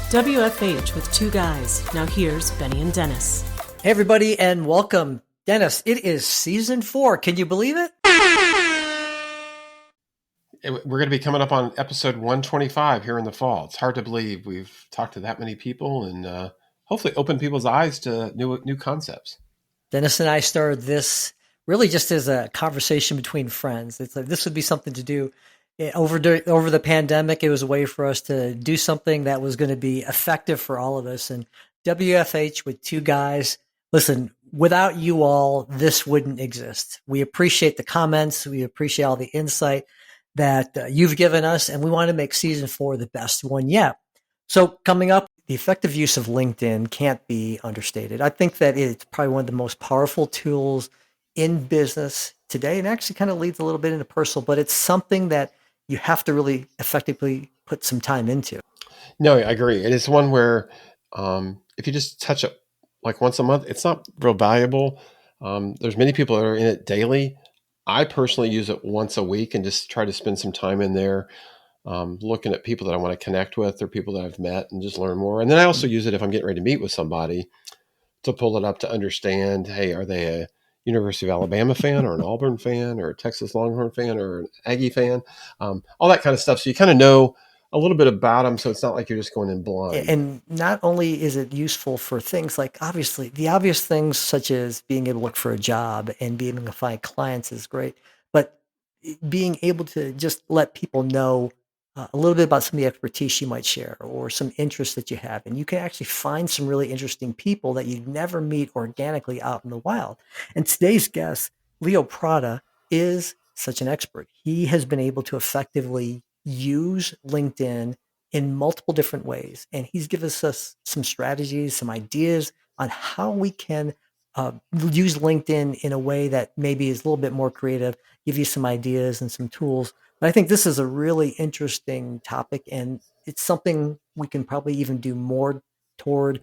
WFH with two guys. Now here's Benny and Dennis. Hey, everybody, and welcome. Dennis, it is season 4. Can you believe it? We're going to be coming up on episode 125 here in the fall. It's hard to believe we've talked to that many people and hopefully open people's eyes to new concepts. Dennis and I started this really just as a conversation between friends. It's like this would be something to do over the pandemic. It was a way for us to do something that was going to be effective for all of us. And WFH with two guys. Listen, without you all, this wouldn't exist. We appreciate the comments. We appreciate all the insight that you've given us, and we want to make season 4 the best one yet. So coming up, the effective use of LinkedIn can't be understated. I think that it's probably one of the most powerful tools in business today, and actually kind of leads a little bit into personal, but it's something that you have to really effectively put some time into. No, I agree. It is one where if you just touch it like once a month, it's not real valuable. There's many people that are in it daily. I personally use it once a week and just try to spend some time in there looking at people that I want to connect with or people that I've met and just learn more. And then I also use it if I'm getting ready to meet with somebody to pull it up to understand, hey, are they a University of Alabama fan or an Auburn fan or a Texas Longhorn fan or an Aggie fan? All that kind of stuff. So you kind of know a little bit about them, so it's not like you're just going in blind. And not only is it useful for things like obviously the obvious things such as being able to look for a job and being able to find clients is great, but being able to just let people know a little bit about some of the expertise you might share or some interests that you have. And you can actually find some really interesting people that you'd never meet organically out in the wild. And today's guest, Leo Prada, is such an expert. He has been able to effectively use LinkedIn in multiple different ways. And he's given us some strategies, some ideas on how we can use LinkedIn in a way that maybe is a little bit more creative, give you some ideas and some tools. But I think this is a really interesting topic, and it's something we can probably even do more toward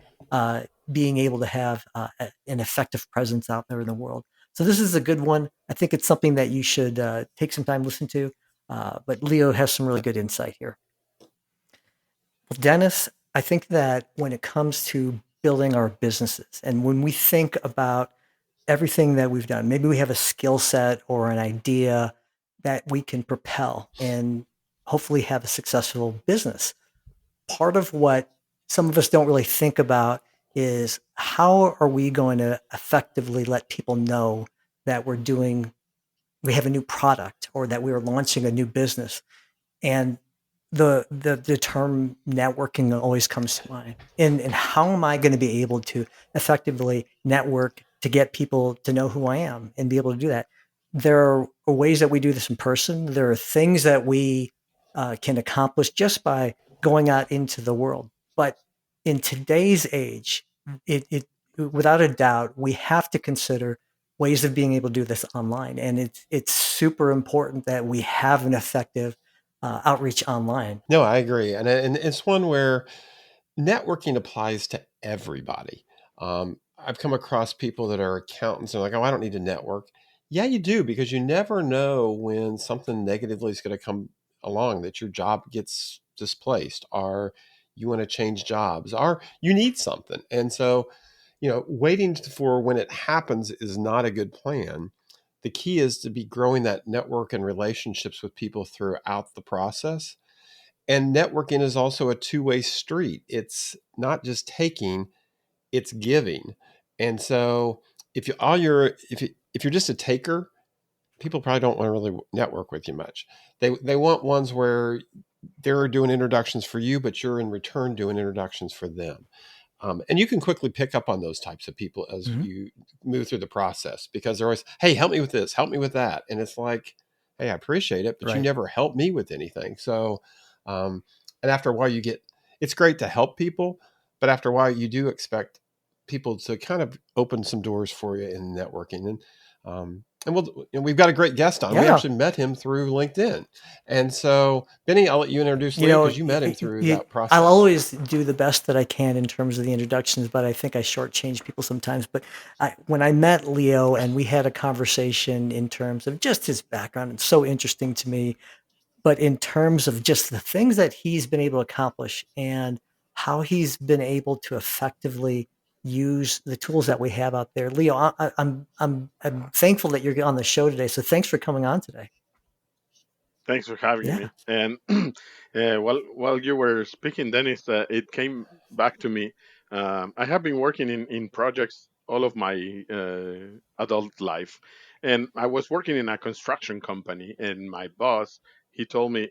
being able to have an effective presence out there in the world. So this is a good one. I think it's something that you should take some time to listen to. But Leo has some really good insight here. Well, Dennis, I think that when it comes to building our businesses and when we think about everything that we've done, maybe we have a skill set or an idea that we can propel and hopefully have a successful business. Part of what some of us don't really think about is how are we going to effectively let people know that we have a new product or that we are launching a new business. And the term networking always comes to mind. And how am I going to be able to effectively network to get people to know who I am and be able to do that? There are ways that we do this in person. There are things that we can accomplish just by going out into the world. But in today's age, it without a doubt, we have to consider ways of being able to do this online. And it's super important that we have an effective outreach online. No, I agree. And it's one where networking applies to everybody. I've come across people that are accountants and like, oh, I don't need to network. Yeah, you do, because you never know when something negatively is going to come along, that your job gets displaced or you want to change jobs or you need something. And so, waiting for when it happens is not a good plan. The key is to be growing that network and relationships with people throughout the process. And networking is also a two-way street. It's not just taking, it's giving. And so if you're just a taker, people probably don't want to really network with you much. They want ones where they're doing introductions for you, but you're in return doing introductions for them. And you can quickly pick up on those types of people as you move through the process, because they're always, hey, help me with this, help me with that. And it's like, hey, I appreciate it, but you never help me with anything. So, and after a while it's great to help people, but after a while you do expect people to kind of open some doors for you in networking. And we've got a great guest on. Yeah. We actually met him through LinkedIn. And so, Benny, I'll let you introduce Leo, because you met him through that process. I'll always do the best that I can in terms of the introductions, but I think I shortchange people sometimes. But when I met Leo and we had a conversation in terms of just his background, it's so interesting to me. But in terms of just the things that he's been able to accomplish and how he's been able to effectively use the tools that we have out there. Leo, I'm thankful that you're on the show today. So thanks for coming on today. Thanks for having Yeah. me. And while you were speaking, Dennis, it came back to me. I have been working in projects all of my adult life, and I was working in a construction company. And my boss, he told me,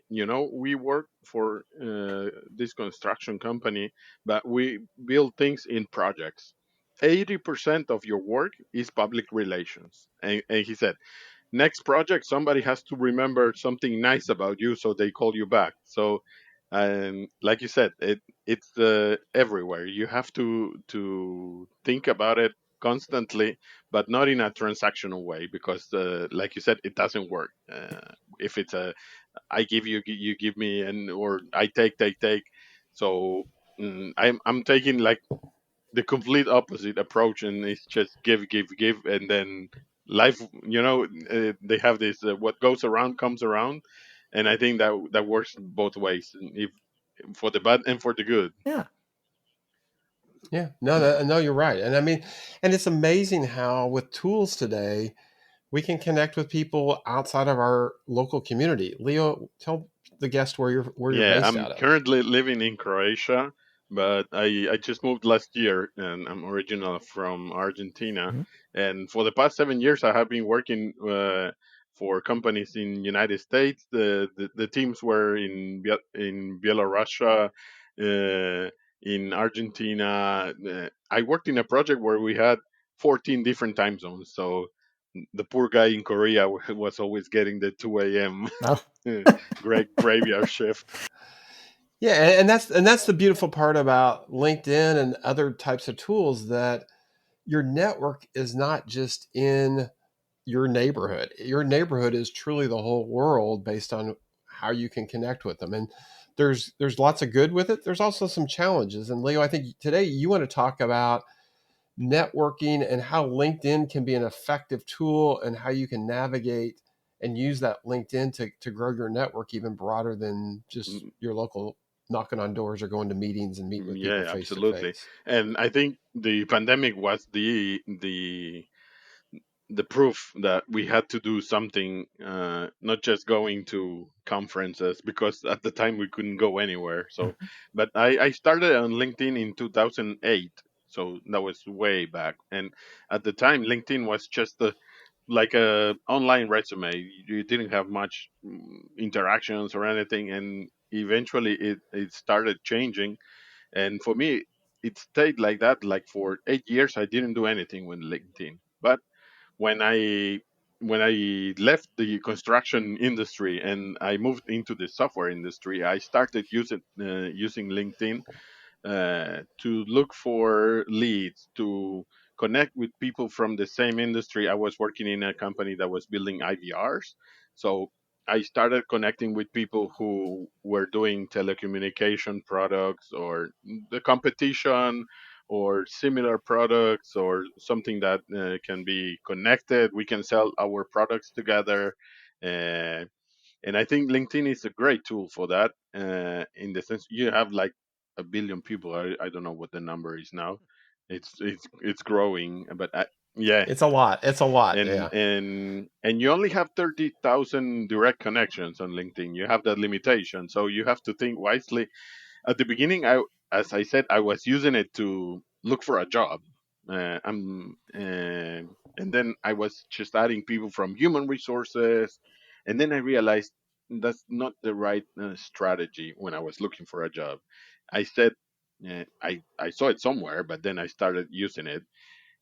we work for this construction company, but we build things in projects. 80% of your work is public relations, and he said next project somebody has to remember something nice about you so they call you back. So like you said, it's everywhere. You have to think about it constantly, but not in a transactional way, because like you said, it doesn't work. If it's a I give you, you give me, and or I take. So I'm taking like the complete opposite approach, and it's just give, and then life, they have this what goes around comes around. And I think that that works both ways, if for the bad and for the good. Yeah. Yeah, no, no, you're right. And I mean, and it's amazing how with tools today, we can connect with people outside of our local community. Leo, tell the guest where you're Yeah, based I'm out of. currently living in Croatia, but I just moved last year, and I'm original from Argentina. Mhm. And for the past 7 years, I have been working for companies in United States. The teams were in Belarusia, in Argentina. I worked in a project where we had 14 different time zones. So the poor guy in Korea was always getting the 2 a.m. Well, great graveyard shift. Yeah, and that's the beautiful part about LinkedIn and other types of tools, that your network is not just in your neighborhood. Your neighborhood is truly the whole world based on how you can connect with them. And there's lots of good with it. There's also some challenges. And Leo, I think today you want to talk about networking and how LinkedIn can be an effective tool, and how you can navigate and use that LinkedIn to grow your network even broader than just Mm, your local knocking on doors or going to meetings and meeting with people Yeah, face to absolutely. face. And I think the pandemic was the proof that we had to do something, not just going to conferences, because at the time we couldn't go anywhere. So, but I started on LinkedIn in 2008. So that was way back. And at the time, LinkedIn was just like a online resume. You didn't have much interactions or anything. And eventually it started changing. And for me, it stayed like that. Like for 8 years, I didn't do anything with LinkedIn. But when I when I left the construction industry and I moved into the software industry, I started using LinkedIn to look for leads, to connect with people from the same industry. I was working in a company that was building IVRs. So I started connecting with people who were doing telecommunication products, or the competition, or similar products, or something that can be connected. We can sell our products together. Uh, and I think LinkedIn is a great tool for that. In the sense you have like 1 billion people. I don't know what the number is now. It's growing, but yeah. It's a lot. It's a lot. And Yeah. you only have 30,000 direct connections on LinkedIn. You have that limitation, so you have to think wisely. At the beginning, as I said, I was using it to look for a job. And then I was just adding people from human resources, and then I realized that's not the right strategy when I was looking for a job. I said, I saw it somewhere, but then I started using it.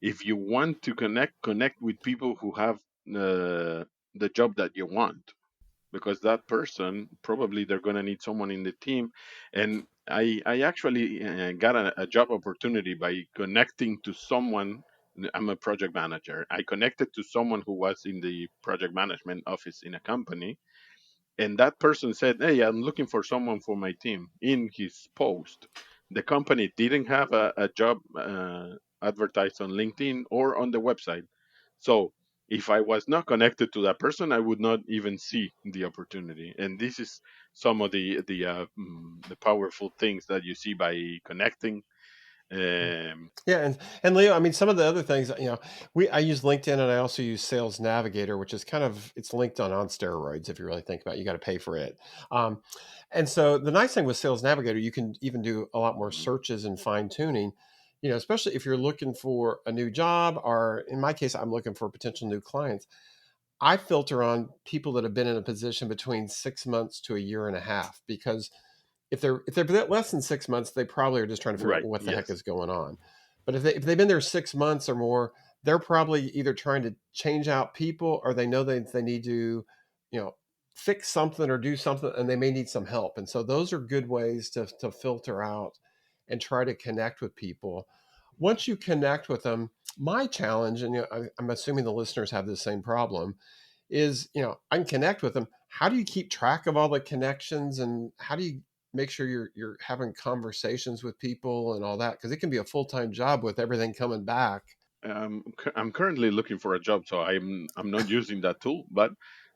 If you want to connect with people who have the job that you want, because that person probably they're going to need someone in the team. And I actually got a job opportunity by connecting to someone. I'm a project manager. I connected to someone who was in the project management office in a company, and that person said, hey, I'm looking for someone for my team. In his post, the company didn't have a job advertised on LinkedIn or on the website. So if I was not connected to that person, I would not even see the opportunity. And this is some of the powerful things that you see by connecting. Um, Yeah, and Leo, I mean, some of the other things, we I use LinkedIn and I also use Sales Navigator, which is kind of it's linked on steroids if you really think about it. You got to pay for it. Um, and so the nice thing with Sales Navigator, you can even do a lot more searches and fine tuning. Especially if you're looking for a new job, or in my case, I'm looking for potential new clients. I filter on people that have been in a position between 6 months to a year and a half because if they're less than 6 months, they probably are just trying to figure out right. what the heck Yes. is going on. But if they've been there 6 months or more, they're probably either trying to change out people or they know they need to, you know, fix something or do something and they may need some help. And so those are good ways to filter out and try to connect with people. Once you connect with them, my challenge, and I'm assuming the listeners have the same problem, is I can connect with them. How do you keep track of all the connections and how do you make sure you're having conversations with people and all that? Because it can be a full-time job with everything coming back. I'm currently looking for a job, so I'm not using that tool. But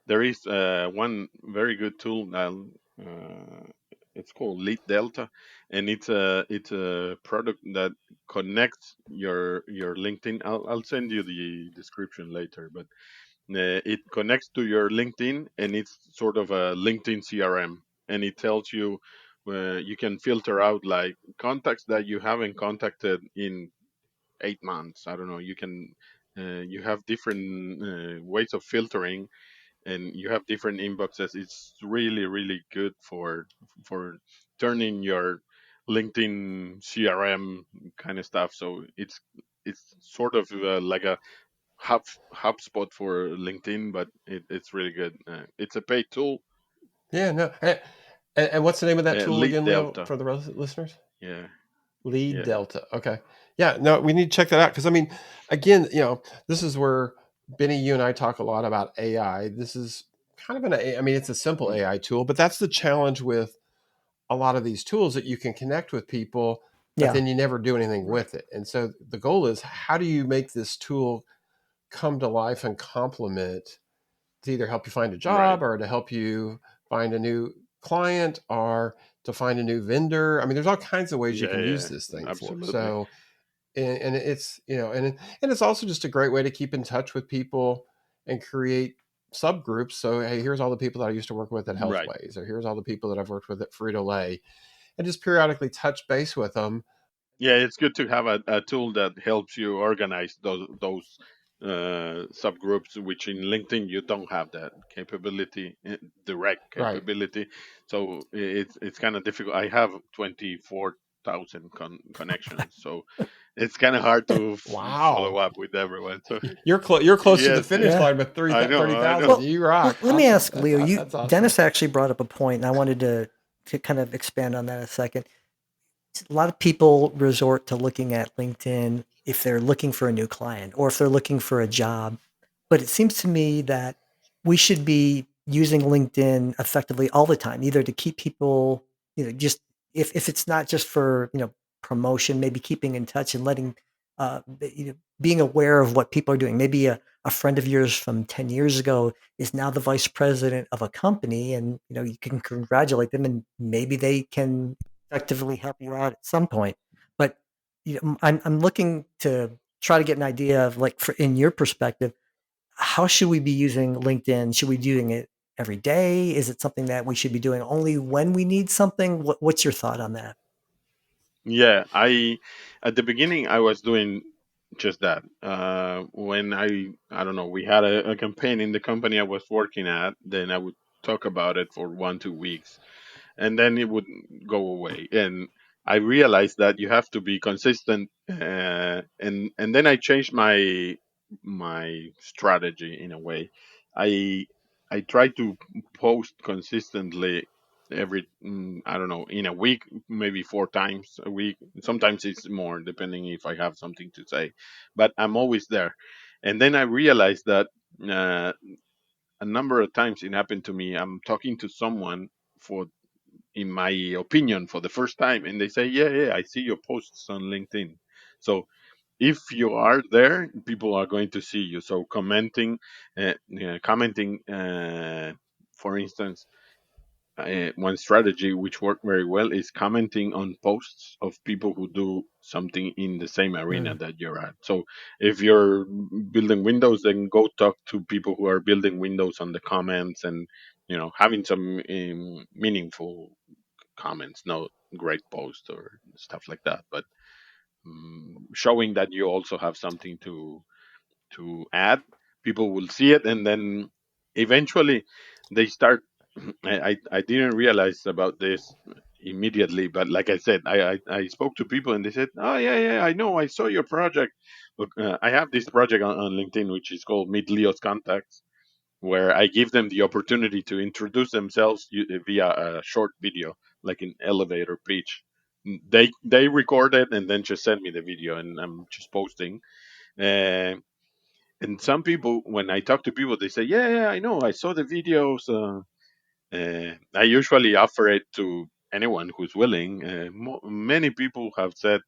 there is one very good tool. It's called Lead Delta, and it's a product that connects your LinkedIn. I'll send you the description later, but it connects to your LinkedIn, and it's sort of a LinkedIn CRM, and it tells you you can filter out like contacts that you haven't contacted in 8 months. I don't know. You have different ways of filtering, and you have different inboxes. It's really really good for turning your LinkedIn CRM kind of stuff. So it's sort of like a HubSpot for LinkedIn, but it's really good. It's a paid tool. Yeah, no. And what's the name of that tool Lead again, Leo, Delta. for the listeners? Yeah, Lead yeah. Delta. Okay. Yeah, no, we need to check that out because I mean, again, this is where Benny, you and I talk a lot about AI. This is kind of I mean, it's a simple Mm, AI tool, but that's the challenge with a lot of these tools that you can connect with people, but Yeah. then you never do anything right. with it. And so the goal is how do you make this tool come to life and complement to either help you find a Right. job or to help you find a new client or to find a new vendor. I mean, there's all kinds of ways you Yeah, can use yeah. this thing for. Absolutely. So, and it's, and it's also just a great way to keep in touch with people and create subgroups. So, hey, here's all the people that I used to work with at Right. Healthways, or here's all the people that I've worked with at Frito-Lay, and just periodically touch base with them. Yeah, it's good to have a tool that helps you organize those subgroups, which in LinkedIn you don't have that capability, direct Right. capability. So it's kind of difficult. I have 24,000 connections, so it's kind of hard to follow Wow. up with everyone. So You're close to the yes, finish yes, Yeah. line with I know, I 30,000. know. Well, You rock. let me Awesome. ask Leo. That's awesome. Dennis actually brought up a point, and I wanted to kind of expand on that a second. A lot of people resort to looking at LinkedIn if they're looking for a new client or if they're looking for a job. But it seems to me that we should be using LinkedIn effectively all the time, either to keep people, just if it's not just for, promotion, maybe keeping in touch and letting, being aware of what people are doing. Maybe a friend of yours from 10 years ago is now the vice president of a company and, you can congratulate them and maybe they can effectively help you out at some point. But I'm looking to try to get an idea of like in your perspective, how should we be using LinkedIn? Should we be doing it every day? Is it something that we should be doing only when we need something? What's your thought on that? Yeah, I at the beginning I was doing just that. When I don't know, we had a campaign in the company I was working at, then I would talk about it for 1 2 weeks, and then it would go away. And I realized that you have to be consistent, and then I changed my strategy in a way. I I try to post consistently every I don't know, in a week, maybe 4 times a week. Sometimes it's more depending if I have something to say, but I'm always there. And then I realized that uh, a number of times it happened to me. I'm talking to someone for in my opinion for the first time, and they say, yeah, yeah, I see your posts on LinkedIn. So if you are there, people are going to see you. So commenting, for instance, one strategy which worked very well is commenting on posts of people who do something in the same arena Mm. that you're at. So if you're building windows, then go talk to people who are building windows on the comments, and having some meaningful comments, no great posts or stuff like that, but showing that you also have something to add. People will see it, and then eventually they start. I didn't realize about this immediately, but like I said, I spoke to people and they said, "Oh yeah, I know, I saw your project." Look, I have this project on LinkedIn which is called Meet Leo's Contacts, where I give them the opportunity to introduce themselves via a short video, like an elevator pitch. They record it and then just send me the video, and I'm just posting. Uh, and some people, when I talk to people, they say, "Yeah, I know, I saw the videos." I usually offer it to anyone who's willing. Many people have said,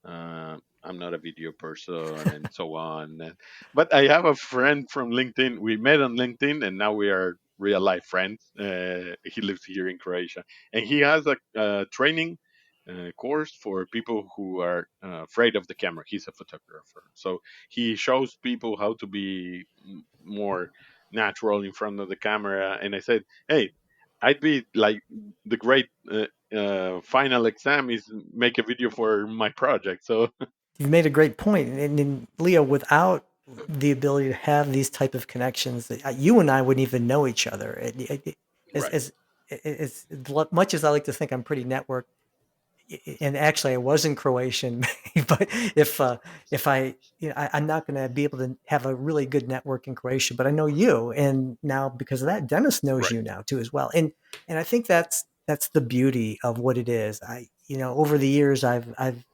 I'm not a video person and so on. But I have a friend from LinkedIn. We met on LinkedIn and now we are real life friends. He lives here in Croatia, and he has a training course for people who are afraid of the camera. He's a photographer. So he shows people how to be more natural in front of the camera. And I said, hey, I'd be like the great final exam is make a video for my project. So You've made a great point, and Leo, without the ability to have these type of connections, you and I wouldn't even know each other. As right, as as much as I like to think I'm pretty networked, and actually I was in Croatian, but if I, I'm not going to be able to have a really good network in Croatia, but I know you, and now because of that, Dennis knows right, you now too as well, and I think that's the beauty of what it is. Over the years, I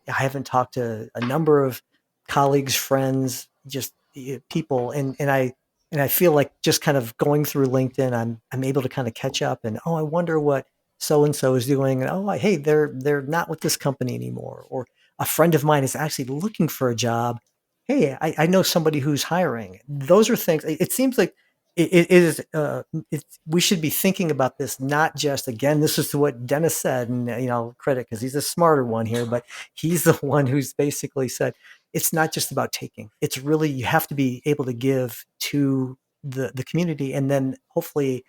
haven't talked to a number of colleagues, friends, just people, and I feel like just kind of going through LinkedIn, I'm able to kind of catch up, and I wonder what so and so is doing, and hey, they're not with this company anymore, or a friend of mine is actually looking for a job. Hey, I know somebody who's hiring. Those are things. It seems like it is. We should be thinking about this, not just again. This is what Dennis said, and credit because he's a smarter one here, but he's the one who's basically said it's not just about taking. It's really you have to be able to give to the community, and then hopefully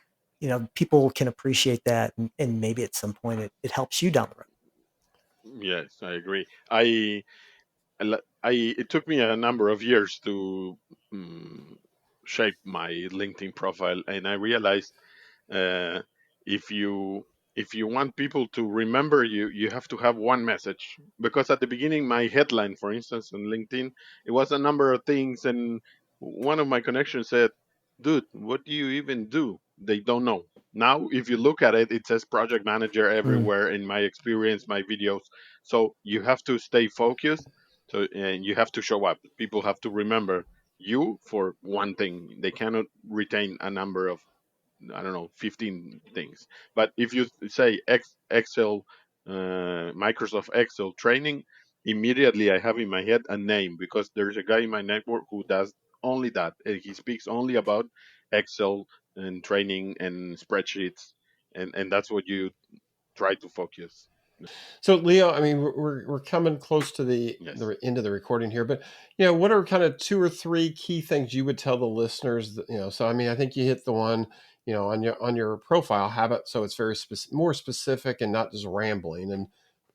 people can appreciate that, and maybe at some point it helps you down the road. yes, I agree. It took me a number of years to um, shape my LinkedIn profile, and I realized uh, if you if you want people to remember you, you have to have one message. Because at the beginning, my headline, for instance, on LinkedIn, it was a number of things, and one of my connections said, "Dude, what do you even do?" They don't know. Now, if you look at it, it says project manager Mm. everywhere in my experience, my videos. So you have to stay focused. So and you have to show up. People have to remember you for one thing. They cannot retain a number of, I don't know, 15 things. But if you say Excel, Microsoft Excel training, immediately I have in my head a name, because there's a guy in my network who does only that. And he speaks only about Excel and training and spreadsheets, and that's what you try to focus. So, Leo, I mean, we're coming close to Yes. the end of the recording here, but what are kind of two or three key things you would tell the listeners that, so I mean, I think you hit the one, on your profile, have it so it's very more specific and not just rambling. And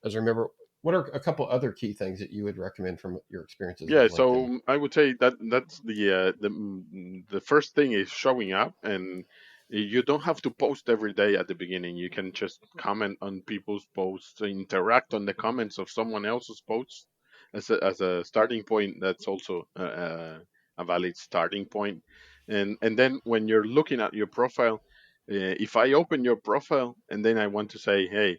as I remember, what are a couple other key things that you would recommend from your experiences with Yeah, LinkedIn? so I would say that that's the first thing is showing up, and you don't have to post every day at the beginning. You can just comment on people's posts, interact on the comments of someone else's posts as a starting point. That's also a valid starting point. And then when you're looking at your profile, if I open your profile and then I want to say, hey,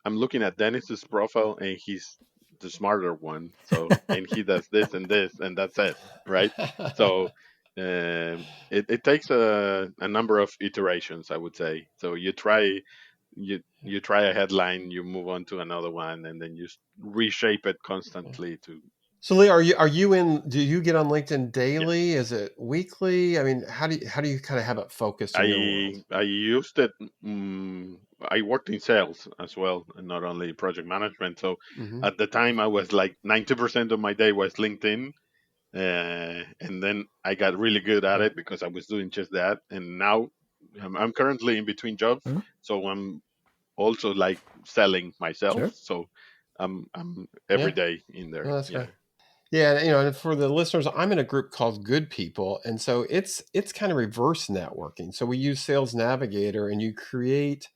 I'm looking at Dennis's profile and he's the smarter one. So, and he does this and this, and that's it, right? So, it takes a number of iterations, I would say. So you try a headline, you move on to another one, and then you reshape it constantly to. So Lee, are you in? Do you get on LinkedIn daily? Is it weekly? I mean, how do you kind of have it focused in your world? I used it. I worked in sales as well, and not only project management. So Hmm. at the time, I was like 90% of my day was LinkedIn, and then I got really good at it because I was doing just that. And now I'm currently in between jobs, Mhm. so I'm also like selling myself. Sure. So I'm every Yeah, day in well, there. that's Yeah. great. Yeah, and for the listeners, I'm in a group called Good People, and so it's kind of reverse networking. So we use Sales Navigator, and you create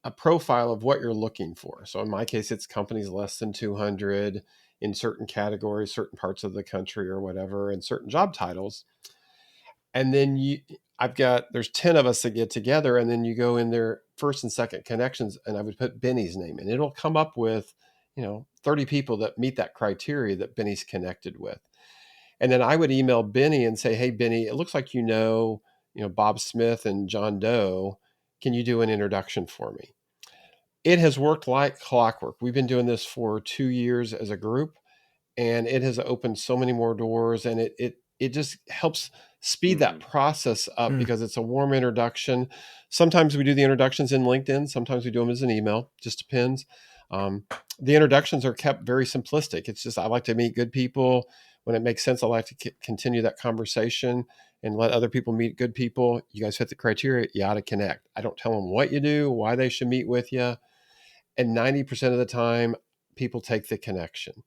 a profile of what you're looking for. So in my case, it's companies less than 200 in certain categories, certain parts of the country or whatever, and certain job titles. And then there's 10 of us that get together, and then you go in their first and second connections, and I would put Benny's name, and it'll come up with 30 people that meet that criteria that Benny's connected with. And then I would email Benny and say, hey Benny, it looks like Bob Smith and John Doe. Can you do an introduction for me? It has worked like clockwork. We've been doing this for 2 years as a group, and it has opened so many more doors, and it just helps speed that Hmm. process up Mm. because it's a warm introduction. Sometimes we do the introductions in LinkedIn, sometimes we do them as an email, just depends. um, the introductions are kept very simplistic. It's just, I like to meet good people. When it makes sense, I like to continue that conversation and let other people meet good people. You guys fit the criteria, you ought to connect. I don't tell them what you do, why they should meet with you, and 90% of the time people take the connection.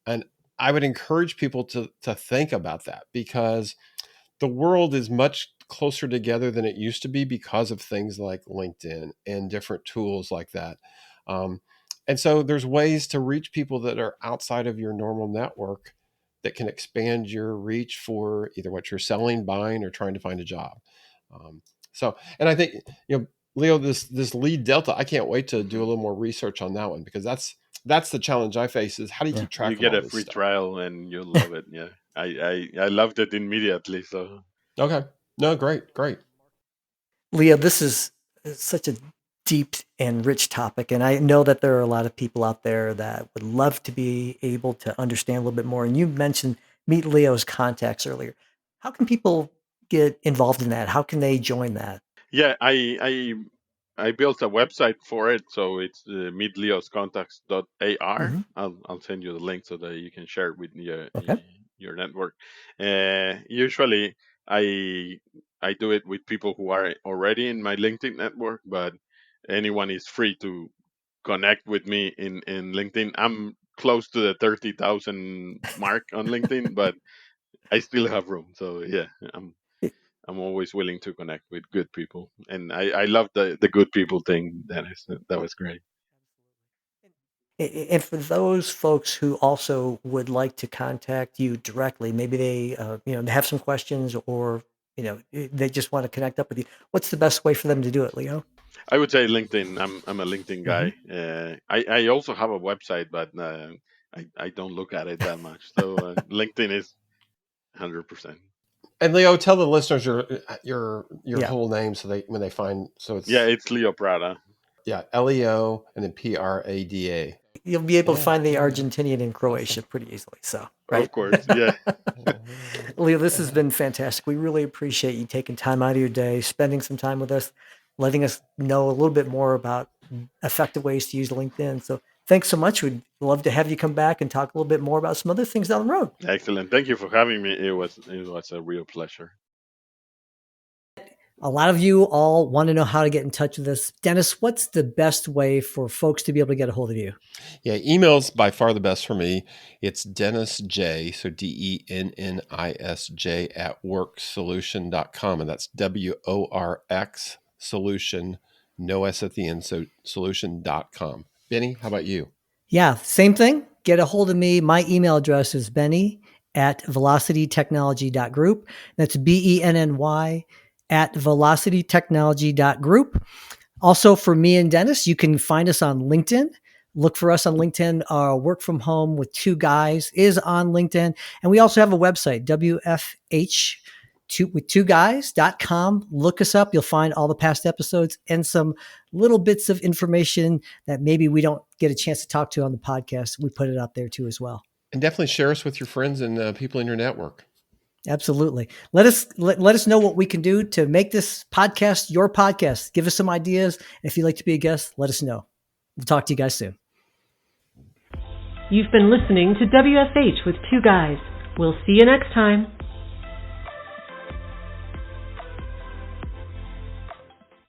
And I would encourage people to think about that, because the world is much closer together than it used to be because of things like LinkedIn and different tools like that. Um, and so there's ways to reach people that are outside of your normal network that can expand your reach for either what you're selling, buying, or trying to find a job. And I think, Leo, this lead delta, I can't wait to do a Hmm. little more research on that one, because that's the challenge I face, is how do you Yeah. keep You track of get all a this free stuff? trial and you'll love it. Yeah. I loved it immediately. So Okay. No, great, great. Leah, this is such a deep and rich topic, and I know that there are a lot of people out there that would love to be able to understand a little bit more. And you mentioned Meet Leo's contacts earlier. How can people get involved in that? How can they join that? yeah, I built a website for it. So it's meetleoscontacts.ar. Hmm. I'll send you the link so that you can share it with Okay. your network. Usually I I do it with people who are already in my LinkedIn network, but anyone is free to connect with me in LinkedIn. I'm close to the 30,000 mark on LinkedIn, but I still have room. So yeah, I'm I'm always willing to connect with good people, and I love the good people thing. That was great. And for those folks who also would like to contact you directly, maybe they have some questions, or they just want to connect up with you. What's the best way for them to do it, Leo? I would say LinkedIn. I'm a LinkedIn Hmm. guy. I also have a website, but I don't look at it that much. So LinkedIn is 100%. And Leo, tell the listeners your Yeah, whole name, so they when they find, so Yeah, it's, it's Leo Prada. yeah, Leo and then Prada. you'll be able to Yeah, find the yeah, Argentinian and awesome. Croatia pretty easily. So, right? Of course, yeah. Leo, this has been fantastic. We really appreciate you taking time out of your day, spending some time with us, letting us know a little bit more about effective ways to use LinkedIn. So, thanks so much. We'd love to have you come back and talk a little bit more about some other things down the road. Excellent. Thank you for having me. It was a real pleasure. A lot of you all want to know how to get in touch with us. Dennis, what's the best way for folks to be able to get a hold of you? Yeah, email's by far the best for me. It's Dennis J, so DENNISJ at worksolution.com. And that's WORX solution, no S at the end, so solution.com. Benny, how about you? Yeah, same thing. Get a hold of me. My email address is benny@velocitytechnology.group. That's BENNY at velocitytechnology.group. Also, for me and Dennis, you can find us on LinkedIn. Look for us on LinkedIn. Work from home with two guys is on LinkedIn. And we also have a website, WFH with two guys.com. Look us up. You'll find all the past episodes and some little bits of information that maybe we don't get a chance to talk to on the podcast. We put it out there too as well. And definitely share us with your friends and people in your network. Absolutely. Let us know what we can do to make this podcast your podcast. Give us some ideas. If you'd like to be a guest, let us know. We'll talk to you guys soon. You've been listening to WFH with Two Guys. We'll see you next time.